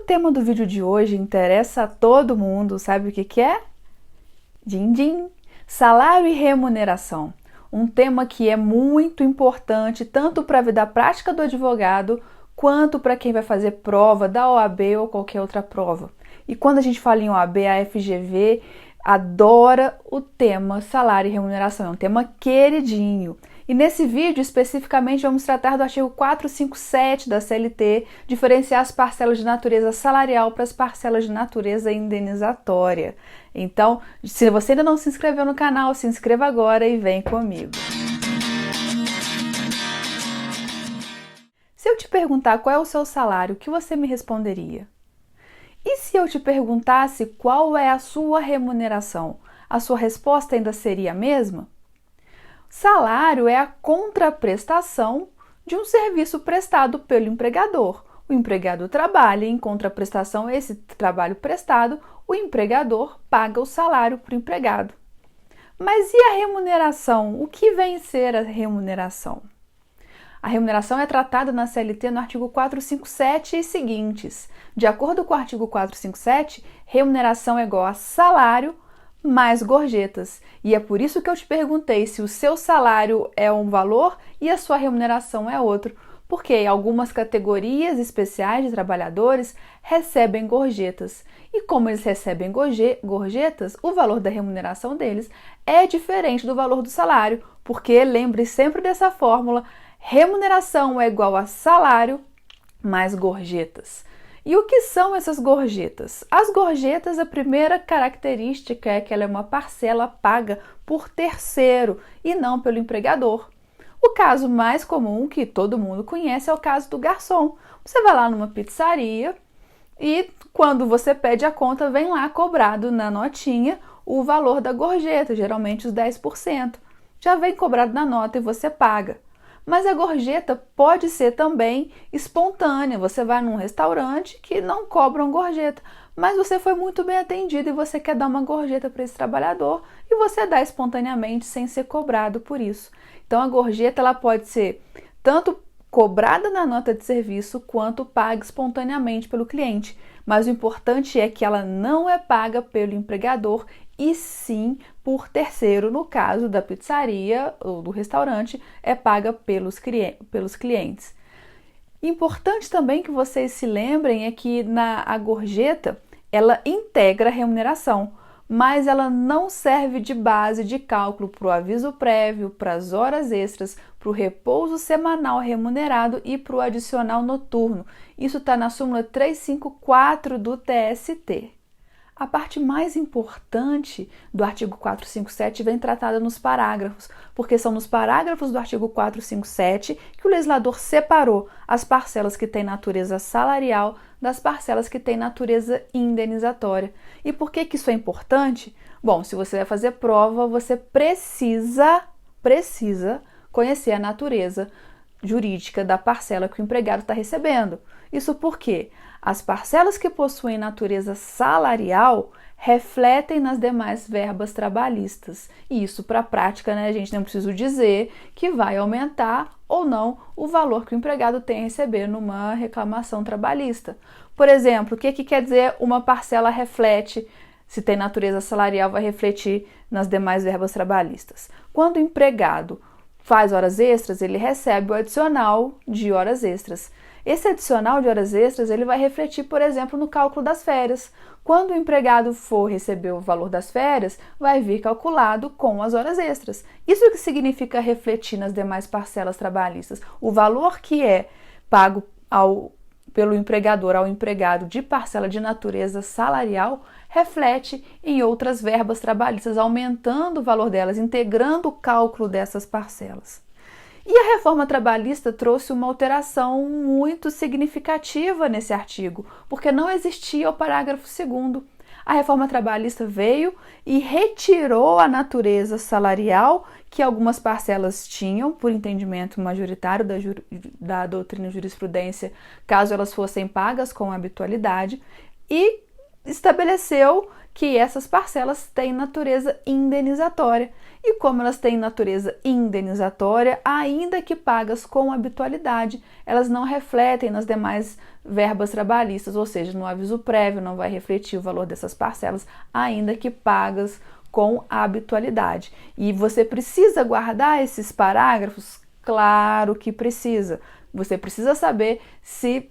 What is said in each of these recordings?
tema do vídeo de hoje interessa a todo mundo, sabe o que é? Din din! Salário e remuneração. Um tema que é muito importante tanto para a vida prática do advogado quanto para quem vai fazer prova da OAB ou qualquer outra prova. E quando a gente fala em OAB, a FGV adora o tema salário e remuneração, é um tema queridinho. E nesse vídeo, especificamente, vamos tratar do artigo 457 da CLT, diferenciar as parcelas de natureza salarial para as parcelas de natureza indenizatória. Então, se você ainda não se inscreveu no canal, se inscreva agora e vem comigo. Se eu te perguntar qual é o seu salário, o que você me responderia? E se eu te perguntasse qual é a sua remuneração? A sua resposta ainda seria a mesma? Salário é a contraprestação de um serviço prestado pelo empregador. O empregador trabalha e, em contraprestação a esse trabalho prestado, o empregador paga o salário para o empregado. Mas e a remuneração? O que vem ser a remuneração? A remuneração é tratada na CLT no artigo 457 e seguintes. De acordo com o artigo 457, remuneração é igual a salário mais gorjetas. E é por isso que eu te perguntei se o seu salário é um valor e a sua remuneração é outro. Porque algumas categorias especiais de trabalhadores recebem gorjetas. E como eles recebem gorjetas, o valor da remuneração deles é diferente do valor do salário. Porque lembre sempre dessa fórmula: remuneração é igual a salário mais gorjetas. E o que são essas gorjetas? As gorjetas, a primeira característica é que ela é uma parcela paga por terceiro e não pelo empregador. O caso mais comum que todo mundo conhece é o caso do garçom. Você vai lá numa pizzaria e quando você pede a conta, vem lá cobrado na notinha o valor da gorjeta, geralmente os 10%. Já vem cobrado na nota e você paga. Mas a gorjeta pode ser também espontânea. Você vai num restaurante que não cobram gorjeta, mas você foi muito bem atendido e você quer dar uma gorjeta para esse trabalhador e você dá espontaneamente sem ser cobrado por isso. Então a gorjeta ela pode ser tanto cobrada na nota de serviço quanto paga espontaneamente pelo cliente. Mas o importante é que ela não é paga pelo empregador e sim por terceiro. No caso da pizzaria ou do restaurante, é paga pelos clientes. Importante também que vocês se lembrem é que a gorjeta, ela integra a remuneração, mas ela não serve de base de cálculo para o aviso prévio, para as horas extras, para o repouso semanal remunerado e para o adicional noturno. Isso está na súmula 354 do TST. A parte mais importante do artigo 457 vem tratada nos parágrafos, porque são nos parágrafos do artigo 457 que o legislador separou as parcelas que têm natureza salarial das parcelas que têm natureza indenizatória. E por que isso é importante? Bom, se você vai fazer prova, você precisa conhecer a natureza jurídica da parcela que o empregado está recebendo. Isso porque as parcelas que possuem natureza salarial refletem nas demais verbas trabalhistas. E isso, para a prática, a gente não precisa dizer que vai aumentar ou não o valor que o empregado tem a receber numa reclamação trabalhista. Por exemplo, o que quer dizer uma parcela reflete? Se tem natureza salarial, vai refletir nas demais verbas trabalhistas. Quando o empregado faz horas extras, ele recebe o adicional de horas extras. Esse adicional de horas extras ele vai refletir, por exemplo, no cálculo das férias. Quando o empregado for receber o valor das férias, vai vir calculado com as horas extras. Isso que significa refletir nas demais parcelas trabalhistas. O valor que é pago pelo empregador ao empregado de parcela de natureza salarial reflete em outras verbas trabalhistas, aumentando o valor delas, integrando o cálculo dessas parcelas. E a reforma trabalhista trouxe uma alteração muito significativa nesse artigo, porque não existia o parágrafo 2º. A reforma trabalhista veio e retirou a natureza salarial que algumas parcelas tinham, por entendimento majoritário da doutrina e jurisprudência, caso elas fossem pagas com habitualidade, e estabeleceu que essas parcelas têm natureza indenizatória. E como elas têm natureza indenizatória, ainda que pagas com habitualidade, elas não refletem nas demais verbas trabalhistas, ou seja, no aviso prévio não vai refletir o valor dessas parcelas, ainda que pagas com habitualidade. E você precisa guardar esses parágrafos? Claro que precisa. Você precisa saber se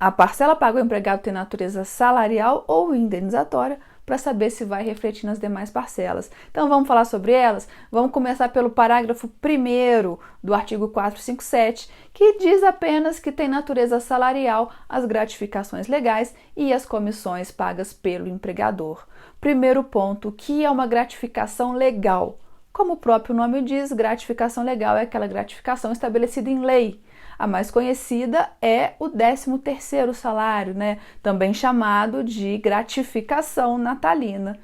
a parcela paga ao empregado tem natureza salarial ou indenizatória, para saber se vai refletir nas demais parcelas. Então vamos falar sobre elas? Vamos começar pelo parágrafo 1º do artigo 457, que diz apenas que tem natureza salarial as gratificações legais e as comissões pagas pelo empregador. Primeiro ponto, o que é uma gratificação legal? Como o próprio nome diz, gratificação legal é aquela gratificação estabelecida em lei. A mais conhecida é o 13º salário, né? Também chamado de gratificação natalina.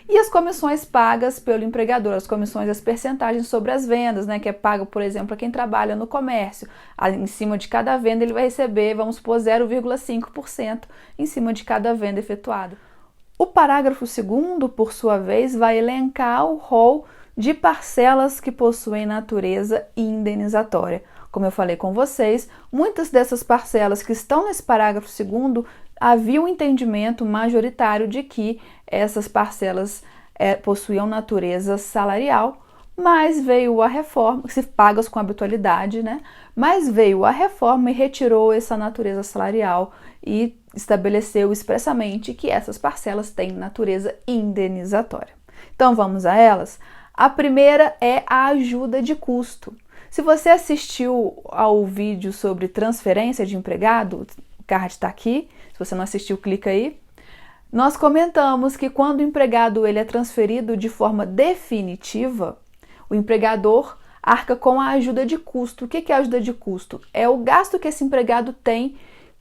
E as comissões pagas pelo empregador, as comissões, as percentagens sobre as vendas, né? Que é pago, por exemplo, a quem trabalha no comércio. Em cima de cada venda ele vai receber, vamos supor, 0,5% em cima de cada venda efetuada. O parágrafo 2º, por sua vez, vai elencar o rol de parcelas que possuem natureza indenizatória. Como eu falei com vocês, muitas dessas parcelas que estão nesse parágrafo 2º havia um entendimento majoritário de que essas parcelas possuíam natureza salarial, mas veio a reforma, se pagas com habitualidade, né? Mas veio a reforma e retirou essa natureza salarial e estabeleceu expressamente que essas parcelas têm natureza indenizatória. Então vamos a elas. A primeira é a ajuda de custo. Se você assistiu ao vídeo sobre transferência de empregado, o card está aqui. Se você não assistiu, clica aí. Nós comentamos que quando o empregado ele é transferido de forma definitiva, o empregador arca com a ajuda de custo. O que é a ajuda de custo? É o gasto que esse empregado tem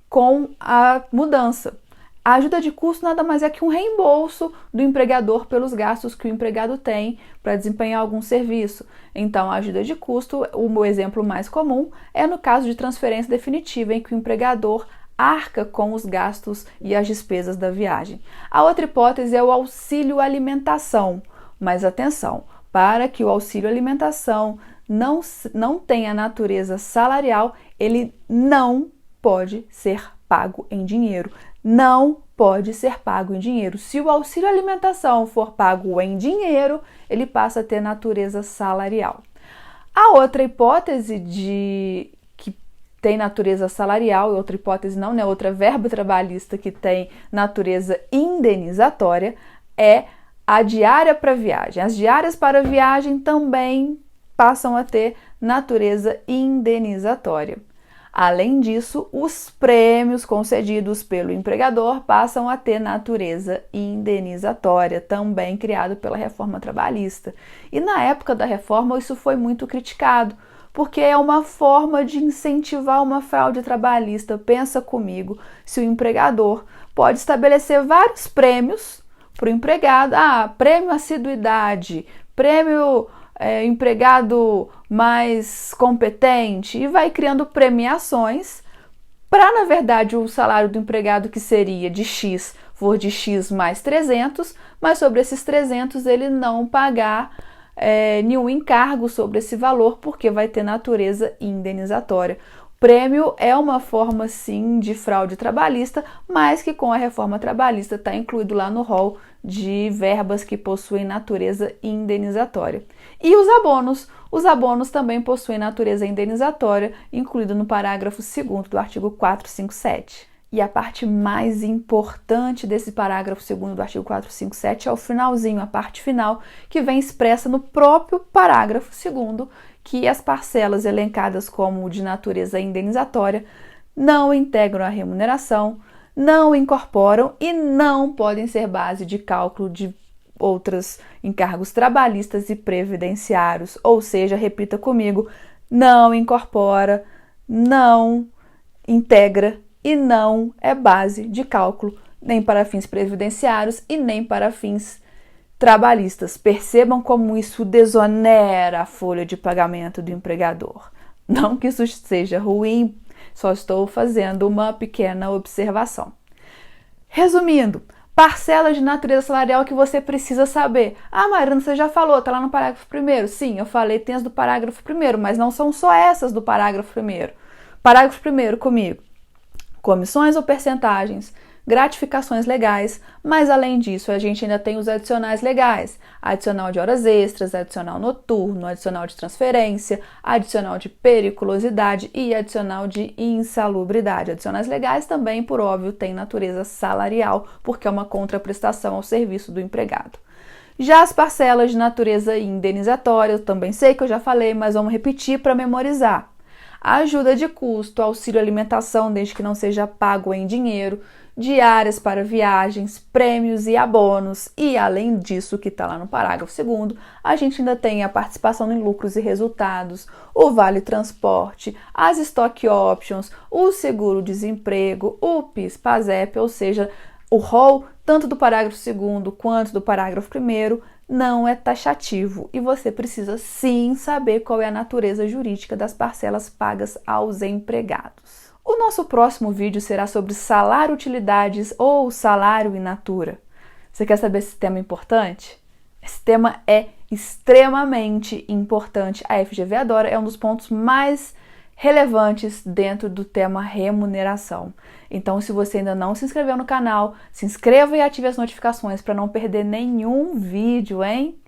com a mudança. A ajuda de custo nada mais é que um reembolso do empregador pelos gastos que o empregado tem para desempenhar algum serviço. Então, a ajuda de custo, o exemplo mais comum, é no caso de transferência definitiva, em que o empregador arca com os gastos e as despesas da viagem. A outra hipótese é o auxílio alimentação. Mas atenção, para que o auxílio alimentação não tenha natureza salarial, ele não pode ser pago em dinheiro. Não pode ser pago em dinheiro. Se o auxílio alimentação for pago em dinheiro, ele passa a ter natureza salarial. A outra hipótese que tem natureza salarial, e outra hipótese não, né? Outra verba trabalhista que tem natureza indenizatória é a diária para viagem. As diárias para viagem também passam a ter natureza indenizatória. Além disso, os prêmios concedidos pelo empregador passam a ter natureza indenizatória, também criado pela reforma trabalhista. E na época da reforma isso foi muito criticado, porque é uma forma de incentivar uma fraude trabalhista. Pensa comigo, se o empregador pode estabelecer vários prêmios para o empregado, prêmio assiduidade, prêmio empregado mais competente, e vai criando premiações para, na verdade, o salário do empregado que seria de X for de X mais 300, mas sobre esses 300 ele não pagar nenhum encargo sobre esse valor, porque vai ter natureza indenizatória. Prêmio é uma forma, sim, de fraude trabalhista, mas que com a reforma trabalhista está incluído lá no rol de verbas que possuem natureza indenizatória. E os abonos? Os abonos também possuem natureza indenizatória, incluído no parágrafo 2º do artigo 457. E a parte mais importante desse parágrafo 2º do artigo 457 é o finalzinho, a parte final, que vem expressa no próprio parágrafo 2º, que as parcelas elencadas como de natureza indenizatória não integram a remuneração, não incorporam e não podem ser base de cálculo de outros encargos trabalhistas e previdenciários. Ou seja, repita comigo, não incorpora, não integra e não é base de cálculo nem para fins previdenciários e nem para fins trabalhistas. Percebam como isso desonera a folha de pagamento do empregador. Não que isso seja ruim, só estou fazendo uma pequena observação. Resumindo, Parcelas de natureza salarial que você precisa saber. Ah, Mariana, você já falou, tá lá no parágrafo 1º. Sim, eu falei, tem as do parágrafo 1º, mas não são só essas do parágrafo 1º. Parágrafo 1º comigo. Comissões ou percentagens, gratificações legais, mas além disso a gente ainda tem os adicionais legais, adicional de horas extras, adicional noturno, adicional de transferência, adicional de periculosidade e adicional de insalubridade. Adicionais legais também, por óbvio, têm natureza salarial, porque é uma contraprestação ao serviço do empregado. Já as parcelas de natureza indenizatória, eu também sei que eu já falei, mas vamos repetir para memorizar. Ajuda de custo, auxílio alimentação, desde que não seja pago em dinheiro, diárias para viagens, prêmios e abonos. E além disso, que está lá no parágrafo 2º, a gente ainda tem a participação em lucros e resultados, o vale transporte, as stock options, o seguro-desemprego, o PIS/PASEP, ou seja, o rol tanto do parágrafo 2º quanto do parágrafo 1º não é taxativo e você precisa sim saber qual é a natureza jurídica das parcelas pagas aos empregados. O nosso próximo vídeo será sobre salário-utilidades ou salário in natura. Você quer saber esse tema importante? Esse tema é extremamente importante. A FGV adora, é um dos pontos mais relevantes dentro do tema remuneração. Então, se você ainda não se inscreveu no canal, se inscreva e ative as notificações para não perder nenhum vídeo, hein?